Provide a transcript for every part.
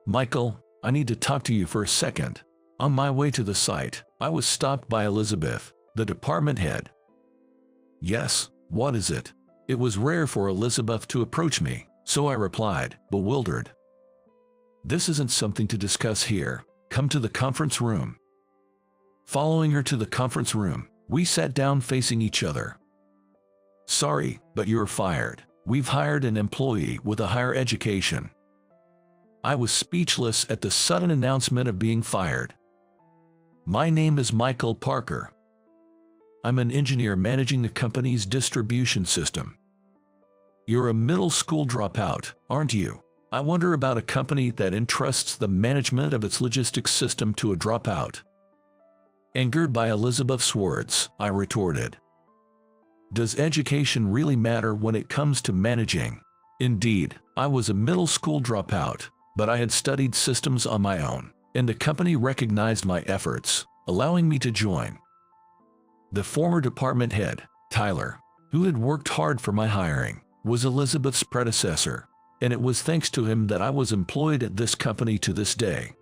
Michael, I need to talk to you for a second. On my way to the site, I was stopped by Elizabeth, the department head. Yes, what is it? It was rare for Elizabeth to approach me, so I replied, bewildered. This isn't something to discuss here. Come to the conference room. Following her to the conference room, we sat down facing each other. Sorry, but you're fired. We've hired an employee with a higher education. I was speechless at the sudden announcement of being fired. My name is Michael Parker. I'm an engineer managing the company's distribution system. You're a middle school dropout, aren't you? I wonder about a company that entrusts the management of its logistics system to a dropout. Angered by Elizabeth's words, I retorted. Does education really matter when it comes to managing? Indeed, I was a middle school dropout, but I had studied systems on my own, and the company recognized my efforts, allowing me to join. The former department head, Tyler, who had worked hard for my hiring, was Elizabeth's predecessor, and it was thanks to him that I was employed at this company to this day.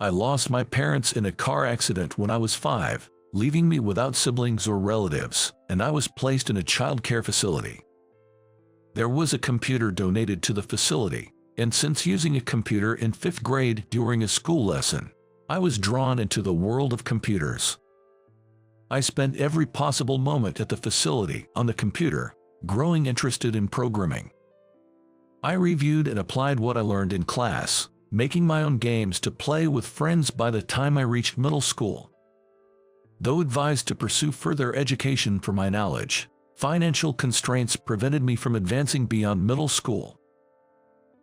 I lost my parents in a car accident when I was 5, leaving me without siblings or relatives, and I was placed in a child care facility. There was a computer donated to the facility, and since using a computer in 5th grade during a school lesson, I was drawn into the world of computers. I spent every possible moment at the facility on the computer, growing interested in programming. I reviewed and applied what I learned in class, making my own games to play with friends by the time I reached middle school. Though advised to pursue further education for my knowledge, financial constraints prevented me from advancing beyond middle school.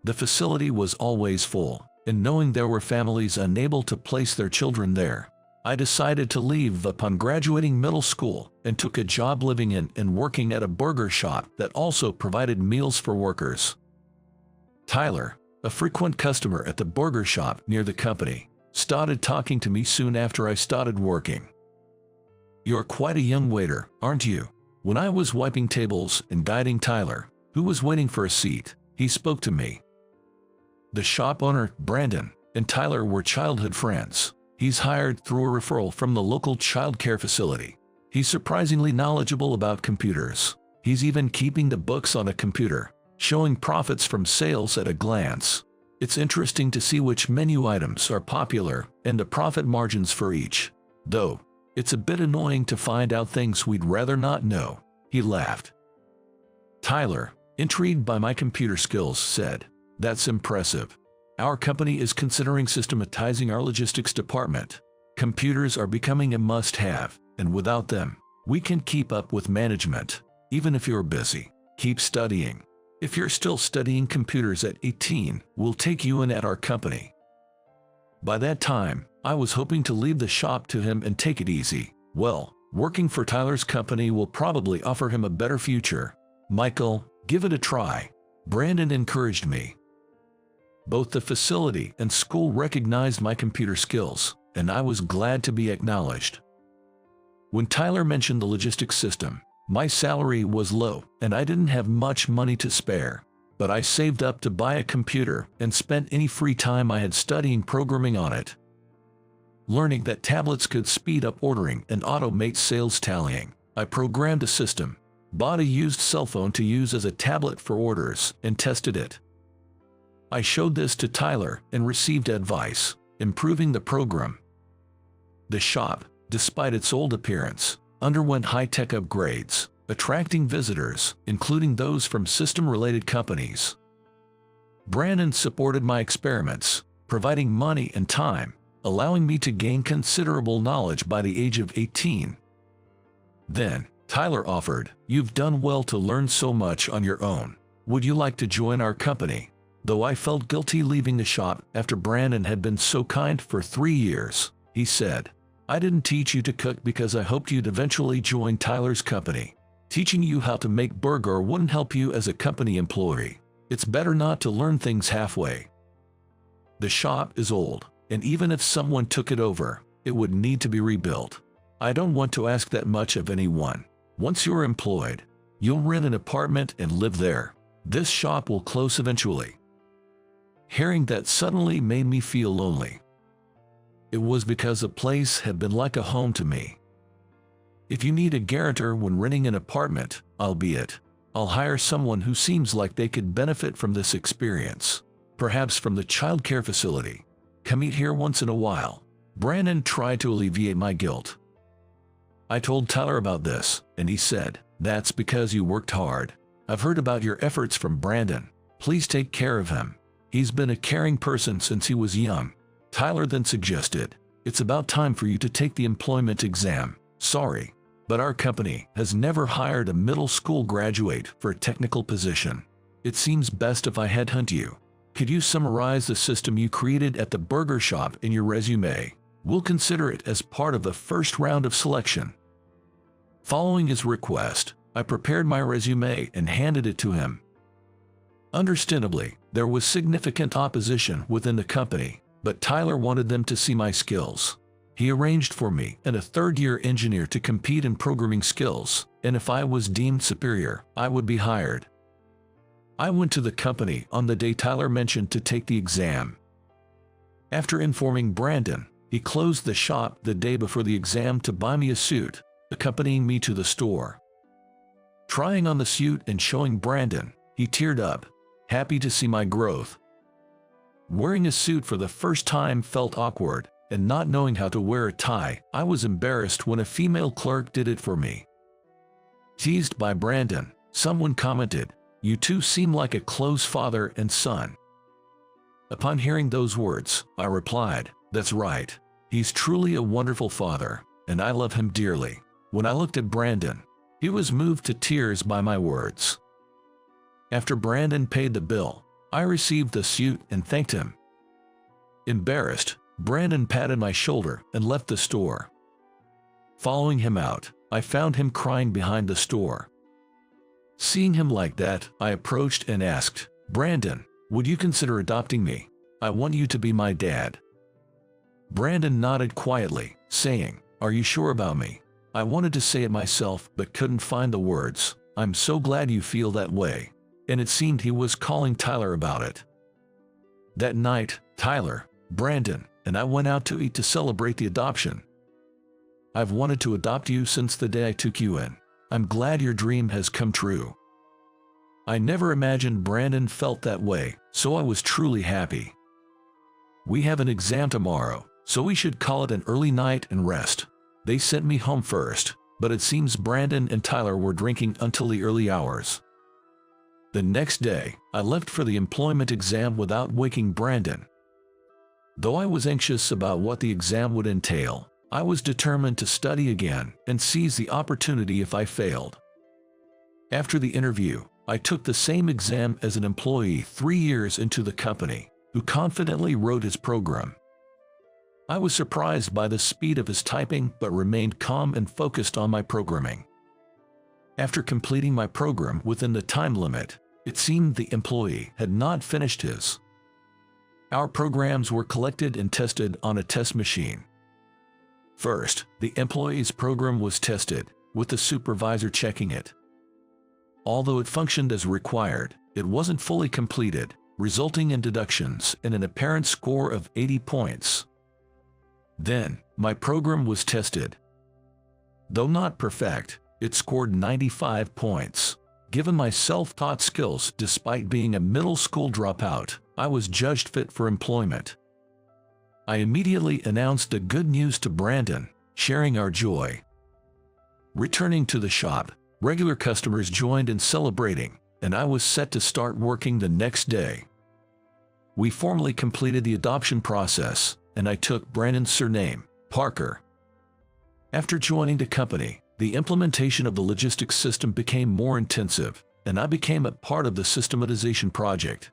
The facility was always full, and knowing there were families unable to place their children there, I decided to leave upon graduating middle school and took a job living in and working at a burger shop that also provided meals for workers. Tyler, a frequent customer at the burger shop near the company, started talking to me soon after I started working. You're quite a young waiter, aren't you? When I was wiping tables and guiding Tyler, who was waiting for a seat, he spoke to me. The shop owner, Brandon, and Tyler were childhood friends. He's hired through a referral from the local child care facility. He's surprisingly knowledgeable about computers. He's even keeping the books on a computer, showing profits from sales at a glance. It's interesting to see which menu items are popular and the profit margins for each. Though, it's a bit annoying to find out things we'd rather not know. He laughed. Tyler, intrigued by my computer skills, said, "That's impressive. Our company is considering systematizing our logistics department. Computers are becoming a must-have, and without them, we can keep up with management. Even if you're busy, keep studying. If you're still studying computers at 18, we'll take you in at our company." By that time, I was hoping to leave the shop to him and take it easy. Well, working for Tyler's company will probably offer him a better future. Michael, give it a try. Brandon encouraged me. Both the facility and school recognized my computer skills, and I was glad to be acknowledged. When Tyler mentioned the logistics system, my salary was low and I didn't have much money to spare, but I saved up to buy a computer and spent any free time I had studying programming on it. Learning that tablets could speed up ordering and automate sales tallying, I programmed a system, bought a used cell phone to use as a tablet for orders, and tested it. I showed this to Tyler and received advice, improving the program. The shop, despite its old appearance, underwent high-tech upgrades, attracting visitors, including those from system-related companies. Brandon supported my experiments, providing money and time, allowing me to gain considerable knowledge by the age of 18. Then, Tyler offered, "You've done well to learn so much on your own. Would you like to join our company?" Though I felt guilty leaving the shop after Brandon had been so kind for 3 years, he said, "I didn't teach you to cook because I hoped you'd eventually join Tyler's company. Teaching you how to make burger wouldn't help you as a company employee. It's better not to learn things halfway. The shop is old, and even if someone took it over, it would need to be rebuilt. I don't want to ask that much of anyone. Once you're employed, you'll rent an apartment and live there. This shop will close eventually." Hearing that suddenly made me feel lonely. It was because the place had been like a home to me. If you need a guarantor when renting an apartment, I'll be it. I'll hire someone who seems like they could benefit from this experience. Perhaps from the childcare facility. Come eat here once in a while. Brandon tried to alleviate my guilt. I told Tyler about this, and he said, "That's because you worked hard. I've heard about your efforts from Brandon. Please take care of him. He's been a caring person since he was young." Tyler then suggested, "It's about time for you to take the employment exam. Sorry, but our company has never hired a middle school graduate for a technical position. It seems best if I headhunt you. Could you summarize the system you created at the burger shop in your resume? We'll consider it as part of the first round of selection." Following his request, I prepared my resume and handed it to him. Understandably, there was significant opposition within the company, but Tyler wanted them to see my skills. He arranged for me and a third-year engineer to compete in programming skills, and if I was deemed superior, I would be hired. I went to the company on the day Tyler mentioned to take the exam. After informing Brandon, he closed the shop the day before the exam to buy me a suit, accompanying me to the store. Trying on the suit and showing Brandon, he teared up, happy to see my growth. Wearing a suit for the first time felt awkward, and not knowing how to wear a tie, I was embarrassed when a female clerk did it for me. Teased by Brandon, someone commented, "You two seem like a close father and son." Upon hearing those words, I replied, "That's right. He's truly a wonderful father, and I love him dearly." When I looked at Brandon, he was moved to tears by my words. After Brandon paid the bill, I received the suit and thanked him. Embarrassed, Brandon patted my shoulder and left the store. Following him out, I found him crying behind the store. Seeing him like that, I approached and asked, "Brandon, would you consider adopting me? I want you to be my dad." Brandon nodded quietly, saying, "Are you sure about me?" I wanted to say it myself but couldn't find the words. "I'm so glad you feel that way." And it seemed he was calling Tyler about it. That night, Tyler, Brandon, and I went out to eat to celebrate the adoption. "I've wanted to adopt you since the day I took you in. I'm glad your dream has come true." I never imagined Brandon felt that way, so I was truly happy. "We have an exam tomorrow, so we should call it an early night and rest." They sent me home first, but it seems Brandon and Tyler were drinking until the early hours. The next day, I left for the employment exam without waking Brandon. Though I was anxious about what the exam would entail, I was determined to study again and seize the opportunity if I failed. After the interview, I took the same exam as an employee 3 years into the company, who confidently wrote his program. I was surprised by the speed of his typing but remained calm and focused on my programming. After completing my program within the time limit, it seemed the employee had not finished his. Our programs were collected and tested on a test machine. First, the employee's program was tested, with the supervisor checking it. Although it functioned as required, it wasn't fully completed, resulting in deductions and an apparent score of 80 points. Then, my program was tested. Though not perfect, it scored 95 points. Given my self-taught skills despite being a middle school dropout, I was judged fit for employment. I immediately announced the good news to Brandon, sharing our joy. Returning to the shop, regular customers joined in celebrating, and I was set to start working the next day. We formally completed the adoption process, and I took Brandon's surname, Parker. After joining the company, the implementation of the logistics system became more intensive, and I became a part of the systematization project.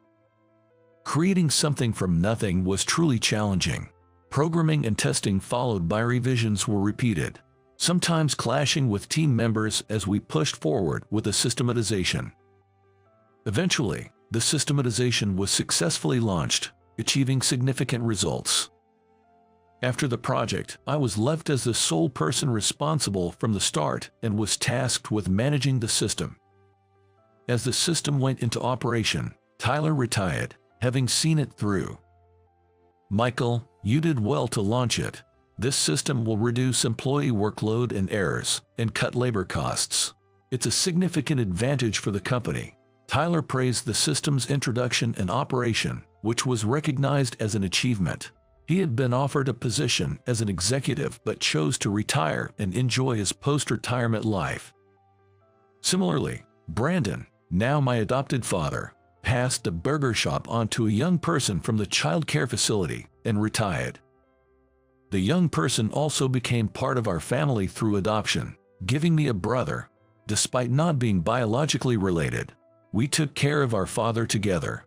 Creating something from nothing was truly challenging. Programming and testing followed by revisions were repeated, sometimes clashing with team members as we pushed forward with the systematization. Eventually, the systematization was successfully launched, achieving significant results. After the project, I was left as the sole person responsible from the start and was tasked with managing the system. As the system went into operation, Tyler retired, having seen it through. Michael, you did well to launch it. This system will reduce employee workload and errors, and cut labor costs. It's a significant advantage for the company. Tyler praised the system's introduction and operation, which was recognized as an achievement. He had been offered a position as an executive but chose to retire and enjoy his post-retirement life. Similarly, Brandon, now my adopted father, passed the burger shop on to a young person from the child care facility and retired. The young person also became part of our family through adoption, giving me a brother. Despite not being biologically related, we took care of our father together.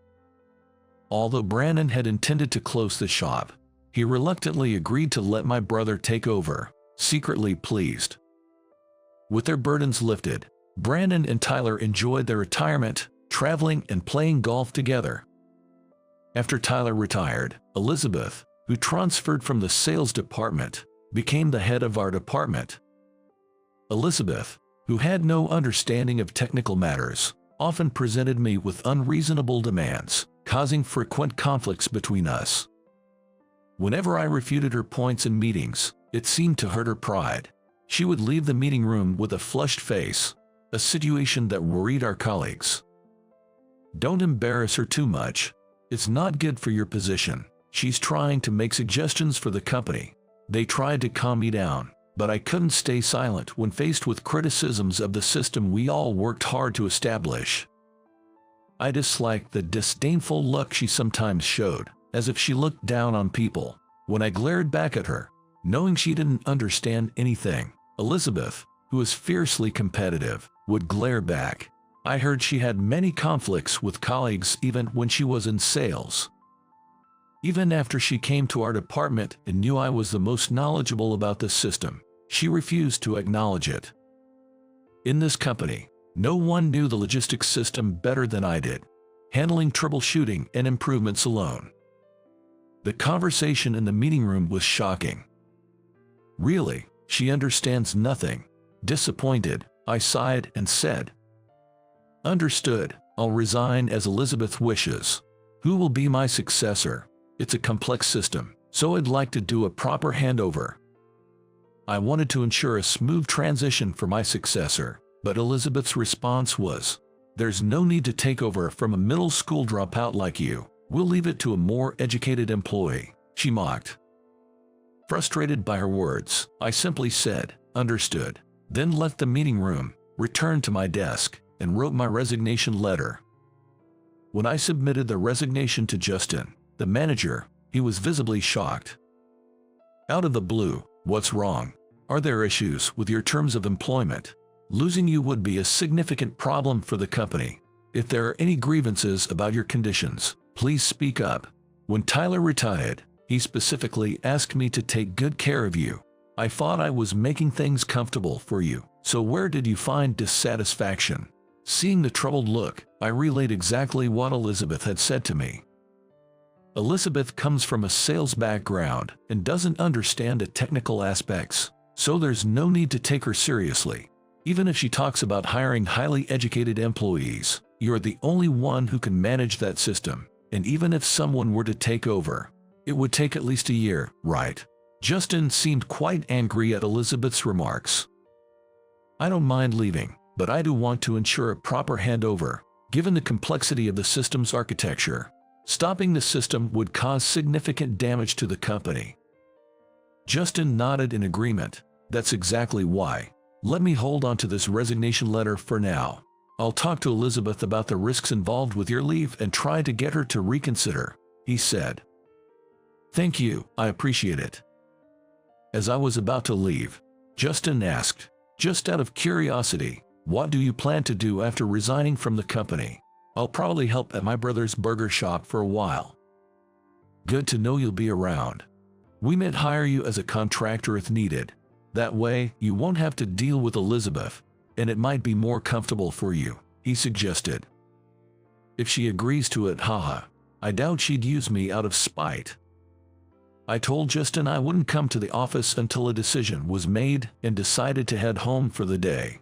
Although Brandon had intended to close the shop, he reluctantly agreed to let my brother take over, secretly pleased. With their burdens lifted, Brandon and Tyler enjoyed their retirement, traveling and playing golf together. After Tyler retired, Elizabeth, who transferred from the sales department, became the head of our department. Elizabeth, who had no understanding of technical matters, often presented me with unreasonable demands, causing frequent conflicts between us. Whenever I refuted her points in meetings, it seemed to hurt her pride. She would leave the meeting room with a flushed face, a situation that worried our colleagues. Don't embarrass her too much. It's not good for your position. She's trying to make suggestions for the company. They tried to calm me down, but I couldn't stay silent when faced with criticisms of the system we all worked hard to establish. I disliked the disdainful look she sometimes showed, as if she looked down on people. When I glared back at her, knowing she didn't understand anything, Elizabeth, who is fiercely competitive, would glare back. I heard she had many conflicts with colleagues even when she was in sales. Even after she came to our department and knew I was the most knowledgeable about the system, she refused to acknowledge it. In this company, no one knew the logistics system better than I did, handling troubleshooting and improvements alone. The conversation in the meeting room was shocking. Really, she understands nothing. Disappointed, I sighed and said, "Understood, I'll resign as Elizabeth wishes. Who will be my successor? It's a complex system, so I'd like to do a proper handover." I wanted to ensure a smooth transition for my successor, but Elizabeth's response was, "There's no need to take over from a middle school dropout like you. We'll leave it to a more educated employee," she mocked. Frustrated by her words, I simply said, "Understood," then left the meeting room, returned to my desk, and wrote my resignation letter. When I submitted the resignation to Justin, the manager, he was visibly shocked. "Out of the blue, what's wrong? Are there issues with your terms of employment? Losing you would be a significant problem for the company. If there are any grievances about your conditions, please speak up." When Tyler retired, he specifically asked me to take good care of you. "I thought I was making things comfortable for you, so where did you find dissatisfaction?" Seeing the troubled look, I relayed exactly what Elizabeth had said to me. Elizabeth comes from a sales background and doesn't understand the technical aspects, so there's no need to take her seriously. Even if she talks about hiring highly educated employees, you're the only one who can manage that system, and even if someone were to take over, it would take at least a year, right? Justin seemed quite angry at Elizabeth's remarks. "I don't mind leaving, but I do want to ensure a proper handover, given the complexity of the system's architecture. Stopping the system would cause significant damage to the company." Justin nodded in agreement. "That's exactly why. Let me hold on to this resignation letter for now. I'll talk to Elizabeth about the risks involved with your leave and try to get her to reconsider," he said. "Thank you, I appreciate it." As I was about to leave, Justin asked, "Just out of curiosity, what do you plan to do after resigning from the company?" "I'll probably help at my brother's burger shop for a while." "Good to know you'll be around. We might hire you as a contractor if needed. That way, you won't have to deal with Elizabeth, and it might be more comfortable for you," he suggested. If she agrees to it, haha, I doubt she'd use me out of spite. I told Justin I wouldn't come to the office until a decision was made and decided to head home for the day.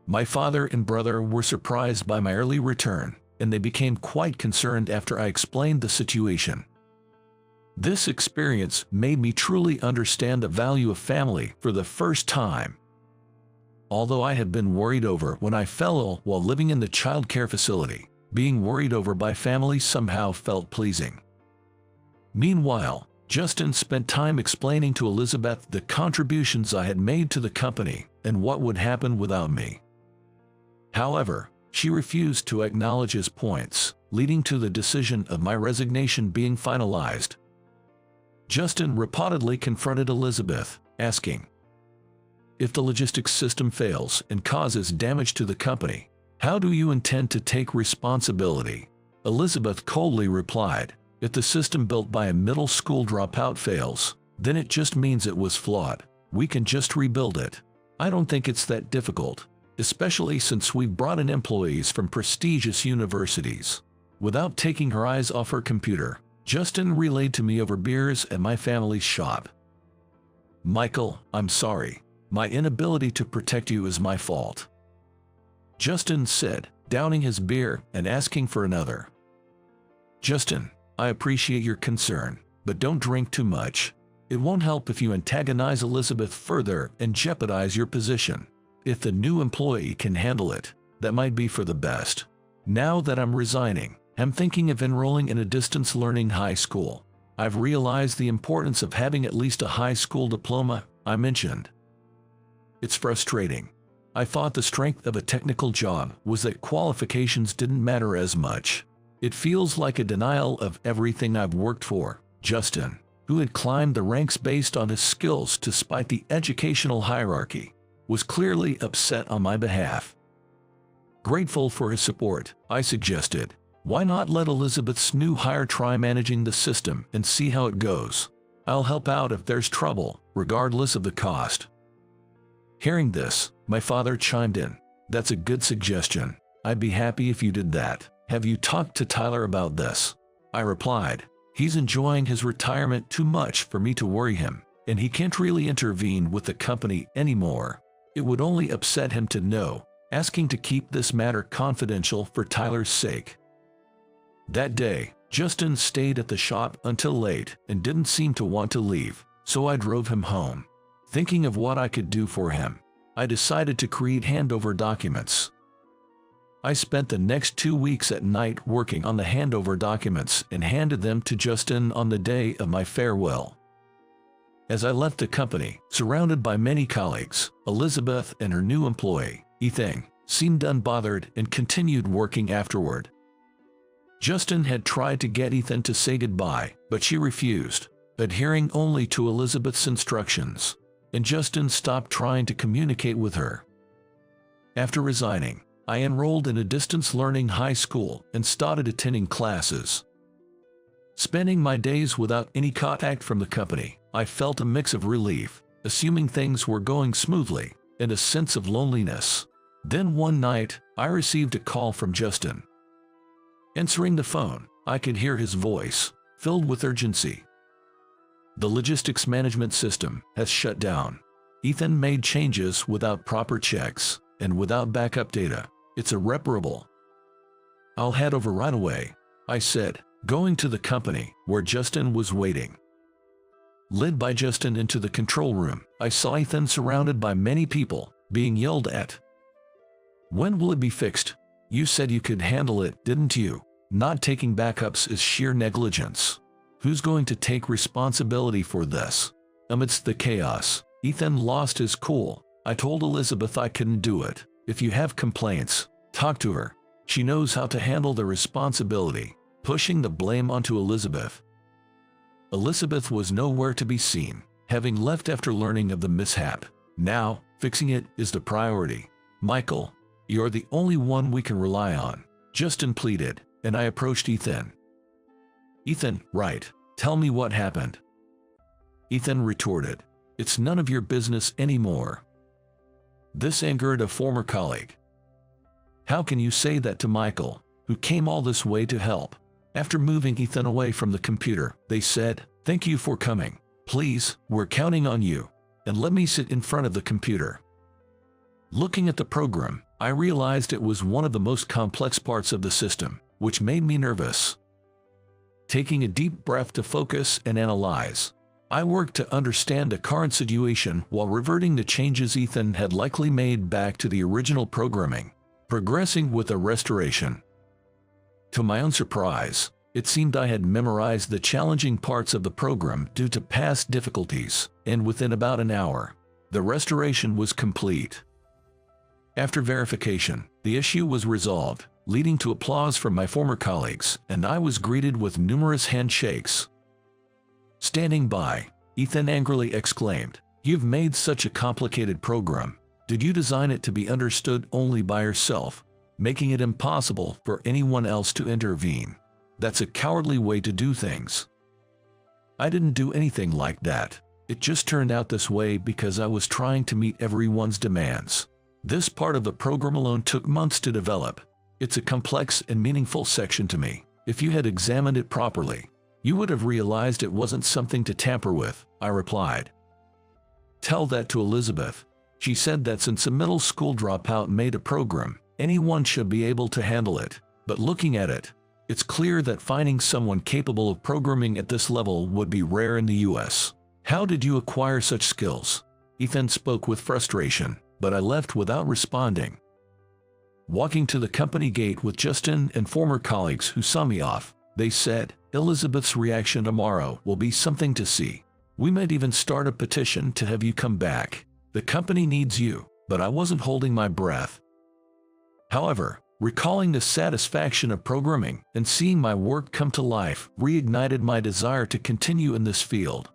My father and brother were surprised by my early return, and they became quite concerned after I explained the situation. This experience made me truly understand the value of family for the first time. Although I had been worried over when I fell ill while living in the child care facility, being worried over by family somehow felt pleasing. Meanwhile, Justin spent time explaining to Elizabeth the contributions I had made to the company and what would happen without me. However, she refused to acknowledge his points, leading to the decision of my resignation being finalized. Justin reportedly confronted Elizabeth, asking, "If the logistics system fails and causes damage to the company, how do you intend to take responsibility?" Elizabeth coldly replied, "If the system built by a middle school dropout fails, then it just means it was flawed. We can just rebuild it. I don't think it's that difficult, especially since we've brought in employees from prestigious universities." Without taking her eyes off her computer, Justin relayed to me over beers at my family's shop, "Michael, I'm sorry. My inability to protect you is my fault," Justin said, downing his beer and asking for another. "Justin, I appreciate your concern, but don't drink too much. It won't help if you antagonize Elizabeth further and jeopardize your position. If the new employee can handle it, that might be for the best. Now that I'm resigning, I'm thinking of enrolling in a distance learning high school. I've realized the importance of having at least a high school diploma," I mentioned. "It's frustrating. I thought the strength of a technical job was that qualifications didn't matter as much. It feels like a denial of everything I've worked for." Justin, who had climbed the ranks based on his skills despite the educational hierarchy, was clearly upset on my behalf. Grateful for his support, I suggested, "Why not let Elizabeth's new hire try managing the system and see how it goes? I'll help out if there's trouble, regardless of the cost." Hearing this, my father chimed in, "That's a good suggestion. I'd be happy if you did that. Have you talked to Tyler about this?" I replied, "He's enjoying his retirement too much for me to worry him, and he can't really intervene with the company anymore. It would only upset him to know, asking to keep this matter confidential for Tyler's sake." That day, Justin stayed at the shop until late and didn't seem to want to leave, so I drove him home. Thinking of what I could do for him, I decided to create handover documents. I spent the next 2 weeks at night working on the handover documents and handed them to Justin on the day of my farewell. As I left the company, surrounded by many colleagues, Elizabeth and her new employee, Ethan, seemed unbothered and continued working afterward. Justin had tried to get Ethan to say goodbye, but she refused, adhering only to Elizabeth's instructions, and Justin stopped trying to communicate with her. After resigning, I enrolled in a distance learning high school and started attending classes. Spending my days without any contact from the company, I felt a mix of relief, assuming things were going smoothly, and a sense of loneliness. Then one night, I received a call from Justin. Answering the phone, I could hear his voice, filled with urgency. "The logistics management system has shut down. Ethan made changes without proper checks and without backup data. It's irreparable." "I'll head over right away," I said, going to the company where Justin was waiting. Led by Justin into the control room, I saw Ethan surrounded by many people, being yelled at. "When will it be fixed? You said you could handle it, didn't you? Not taking backups is sheer negligence. Who's going to take responsibility for this?" Amidst the chaos, Ethan lost his cool. "I told Elizabeth I couldn't do it. If you have complaints, talk to her. She knows how to handle the responsibility," pushing the blame onto Elizabeth. Elizabeth was nowhere to be seen, having left after learning of the mishap. "Now, fixing it is the priority. Michael, you're the only one we can rely on," Justin pleaded, and I approached Ethan. "Ethan, right. Tell me what happened." Ethan retorted, "It's none of your business anymore." This angered a former colleague. "How can you say that to Michael, who came all this way to help?" After moving Ethan away from the computer, they said, "Thank you for coming. Please, we're counting on you, and let me sit in front of the computer." Looking at the program, I realized it was one of the most complex parts of the system. which made me nervous. Taking a deep breath to focus and analyze, I worked to understand the current situation while reverting the changes Ethan had likely made back to the original programming, progressing with a restoration. To my own surprise, it seemed I had memorized the challenging parts of the program due to past difficulties, and within about an hour, the restoration was complete. After verification, the issue was resolved, leading to applause from my former colleagues, and I was greeted with numerous handshakes. Standing by, Ethan angrily exclaimed, "You've made such a complicated program. Did you design it to be understood only by yourself, making it impossible for anyone else to intervene? That's a cowardly way to do things." "I didn't do anything like that. It just turned out this way because I was trying to meet everyone's demands. This part of the program alone took months to develop. It's a complex and meaningful section to me. If you had examined it properly, you would have realized it wasn't something to tamper with," I replied. "Tell that to Elizabeth. She said that since a middle school dropout made a program, anyone should be able to handle it. But looking at it, it's clear that finding someone capable of programming at this level would be rare in the US. How did you acquire such skills?" Ethan spoke with frustration, but I left without responding. Walking to the company gate with Justin and former colleagues who saw me off, they said, "Elizabeth's reaction tomorrow will be something to see. We might even start a petition to have you come back. The company needs you," but I wasn't holding my breath. However, recalling the satisfaction of programming and seeing my work come to life reignited my desire to continue in this field.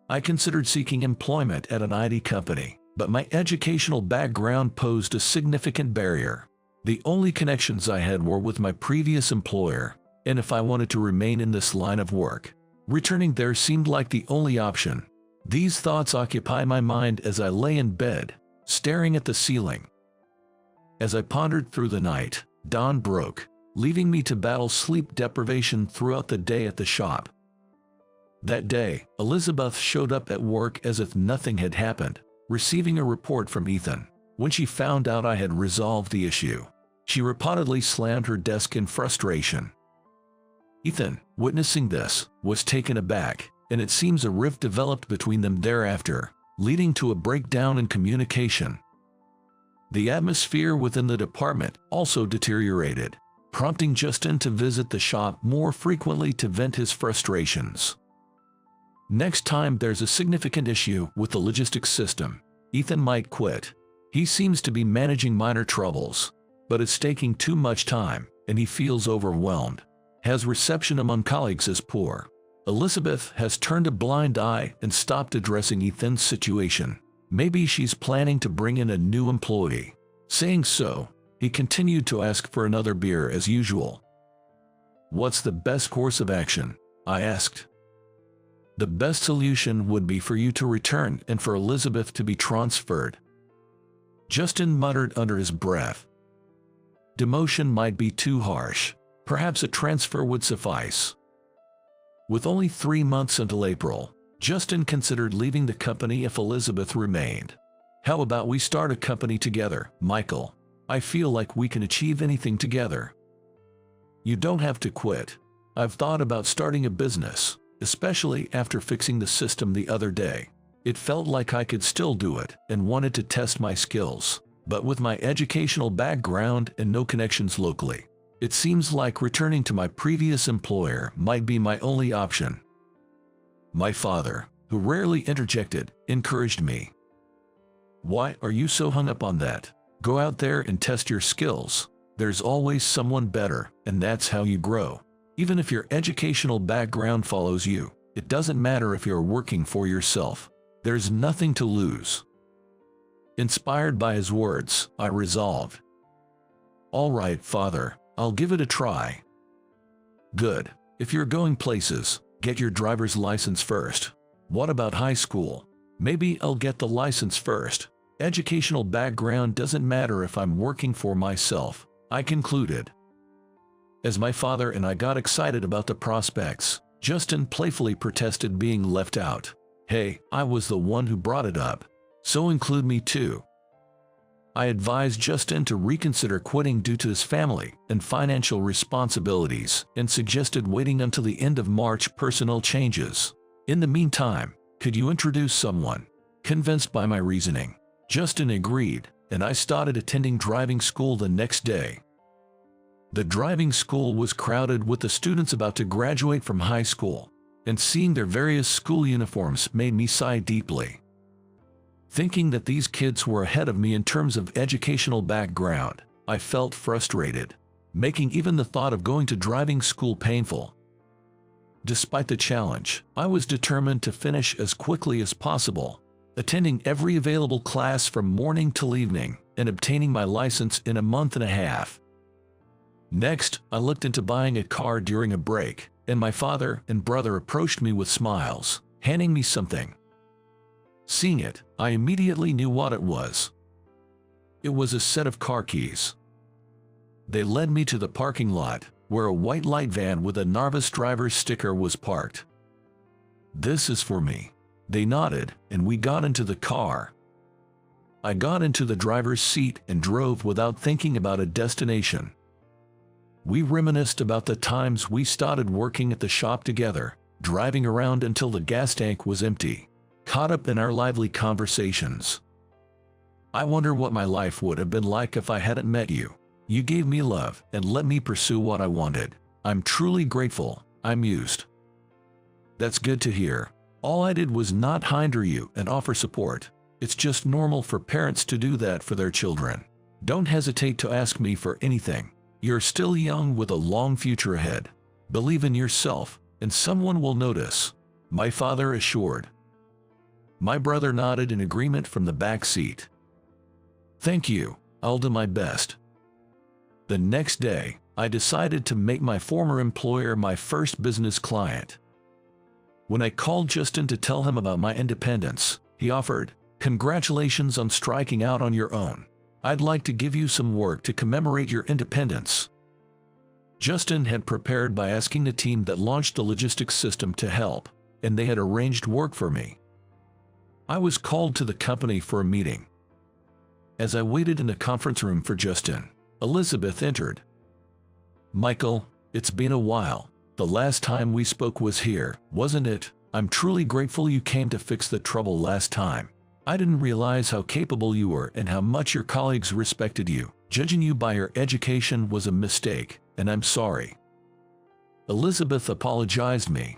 I considered seeking employment at an IT company, but my educational background posed a significant barrier. The only connections I had were with my previous employer, and if I wanted to remain in this line of work, returning there seemed like the only option. These thoughts occupied my mind as I lay in bed, staring at the ceiling. As I pondered through the night, dawn broke, leaving me to battle sleep deprivation throughout the day at the shop. That day, Elizabeth showed up at work as if nothing had happened, receiving a report from Ethan. When she found out I had resolved the issue, she reportedly slammed her desk in frustration. Ethan, witnessing this, was taken aback, and it seems a rift developed between them thereafter, leading to a breakdown in communication. The atmosphere within the department also deteriorated, prompting Justin to visit the shop more frequently to vent his frustrations. Next time there's a significant issue with the logistics system, Ethan might quit. He seems to be managing minor troubles, but it's taking too much time, and he feels overwhelmed. His reception among colleagues is poor. Elizabeth has turned a blind eye and stopped addressing Ethan's situation. Maybe she's planning to bring in a new employee. Saying so, he continued to ask for another beer as usual. "What's the best course of action?" I asked. "The best solution would be for you to return and for Elizabeth to be transferred," Justin muttered under his breath. "Demotion might be too harsh. Perhaps a transfer would suffice." With only 3 months until April, Justin considered leaving the company if Elizabeth remained. "How about we start a company together, Michael? I feel like we can achieve anything together." "You don't have to quit. I've thought about starting a business, especially after fixing the system the other day. It felt like I could still do it and wanted to test my skills, but with my educational background and no connections locally, it seems like returning to my previous employer might be my only option." My father, who rarely interjected, encouraged me. "Why are you so hung up on that? Go out there and test your skills. There's always someone better, and that's how you grow. Even if your educational background follows you, it doesn't matter if you're working for yourself. There's nothing to lose." Inspired by his words, I resolved. "All right, Father, I'll give it a try." "Good. If you're going places, get your driver's license first." "What about high school?" "Maybe I'll get the license first. Educational background doesn't matter if I'm working for myself," I concluded. As my father and I got excited about the prospects, Justin playfully protested being left out. "Hey, I was the one who brought it up, so include me too." I advised Justin to reconsider quitting due to his family and financial responsibilities and suggested waiting until the end of March personal changes. In the meantime, could you introduce someone? Convinced by my reasoning, Justin agreed, and I started attending driving school the next day. The driving school was crowded with the students about to graduate from high school, and seeing their various school uniforms made me sigh deeply. Thinking that these kids were ahead of me in terms of educational background, I felt frustrated, making even the thought of going to driving school painful. Despite the challenge, I was determined to finish as quickly as possible, attending every available class from morning till evening and obtaining my license in a month and a half. Next, I looked into buying a car during a break, and my father and brother approached me with smiles, handing me something. Seeing it, I immediately knew what it was. It was a set of car keys. They led me to the parking lot, where a white light van with a Narvis driver's sticker was parked. "This is for me." They nodded, and we got into the car. I got into the driver's seat and drove without thinking about a destination. We reminisced about the times we started working at the shop together, driving around until the gas tank was empty, caught up in our lively conversations. "I wonder what my life would have been like if I hadn't met you. You gave me love and let me pursue what I wanted. I'm truly grateful," I mused. "That's good to hear. All I did was not hinder you and offer support. It's just normal for parents to do that for their children. Don't hesitate to ask me for anything. You're still young with a long future ahead. Believe in yourself, and someone will notice," my father assured. My brother nodded in agreement from the back seat. "Thank you, I'll do my best." The next day, I decided to make my former employer my first business client. When I called Justin to tell him about my independence, he offered, "Congratulations on striking out on your own. I'd like to give you some work to commemorate your independence." Justin had prepared by asking the team that launched the logistics system to help, and they had arranged work for me. I was called to the company for a meeting. As I waited in the conference room for Justin, Elizabeth entered. "Michael, it's been a while. The last time we spoke was here, wasn't it? I'm truly grateful you came to fix the trouble last time. I didn't realize how capable you were and how much your colleagues respected you. Judging you by your education was a mistake, and I'm sorry." Elizabeth apologized me.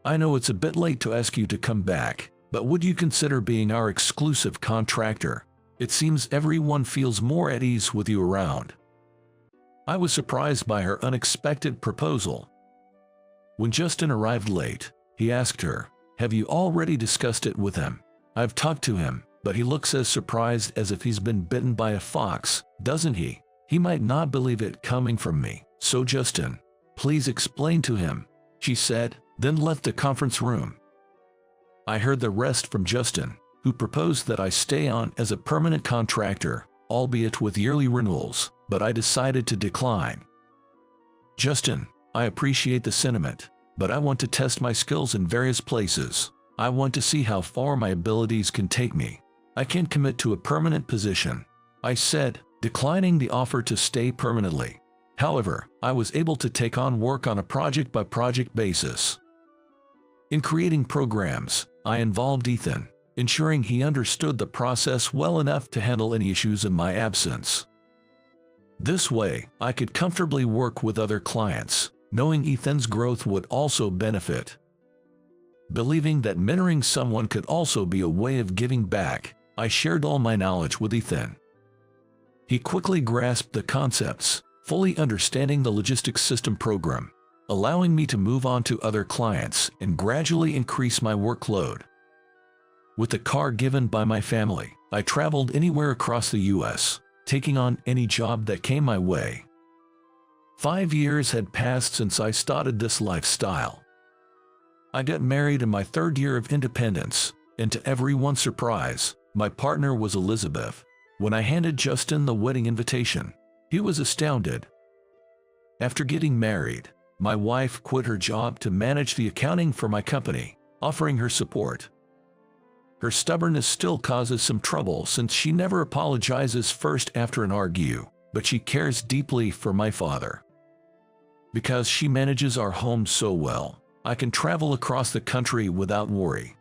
"I know it's a bit late to ask you to come back, but would you consider being our exclusive contractor? It seems everyone feels more at ease with you around." I was surprised by her unexpected proposal. When Justin arrived late, he asked her, "Have you already discussed it with him?" "I've talked to him, but he looks as surprised as if he's been bitten by a fox, doesn't he? He might not believe it coming from me. So Justin, please explain to him," she said, then left the conference room. I heard the rest from Justin, who proposed that I stay on as a permanent contractor, albeit with yearly renewals, but I decided to decline. "Justin, I appreciate the sentiment, but I want to test my skills in various places. I want to see how far my abilities can take me. I can't commit to a permanent position," I said, declining the offer to stay permanently. However, I was able to take on work on a project-by-project basis. In creating programs, I involved Ethan, ensuring he understood the process well enough to handle any issues in my absence. This way, I could comfortably work with other clients, knowing Ethan's growth would also benefit. Believing that mentoring someone could also be a way of giving back, I shared all my knowledge with Ethan. He quickly grasped the concepts, fully understanding the logistics system program, allowing me to move on to other clients and gradually increase my workload. With the car given by my family, I traveled anywhere across the U.S., taking on any job that came my way. 5 years had passed since I started this lifestyle. I got married in my 3rd year of independence, and to everyone's surprise, my partner was Elizabeth. When I handed Justin the wedding invitation, he was astounded. After getting married, my wife quit her job to manage the accounting for my company, offering her support. Her stubbornness still causes some trouble since she never apologizes first after an argue, but she cares deeply for my father. Because she manages our home so well, I can travel across the country without worry.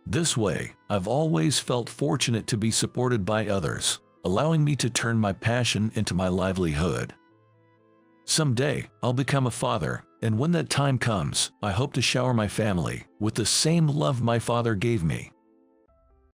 This way, I've always felt fortunate to be supported by others, allowing me to turn my passion into my livelihood. Someday, I'll become a father, and when that time comes, I hope to shower my family with the same love my father gave me.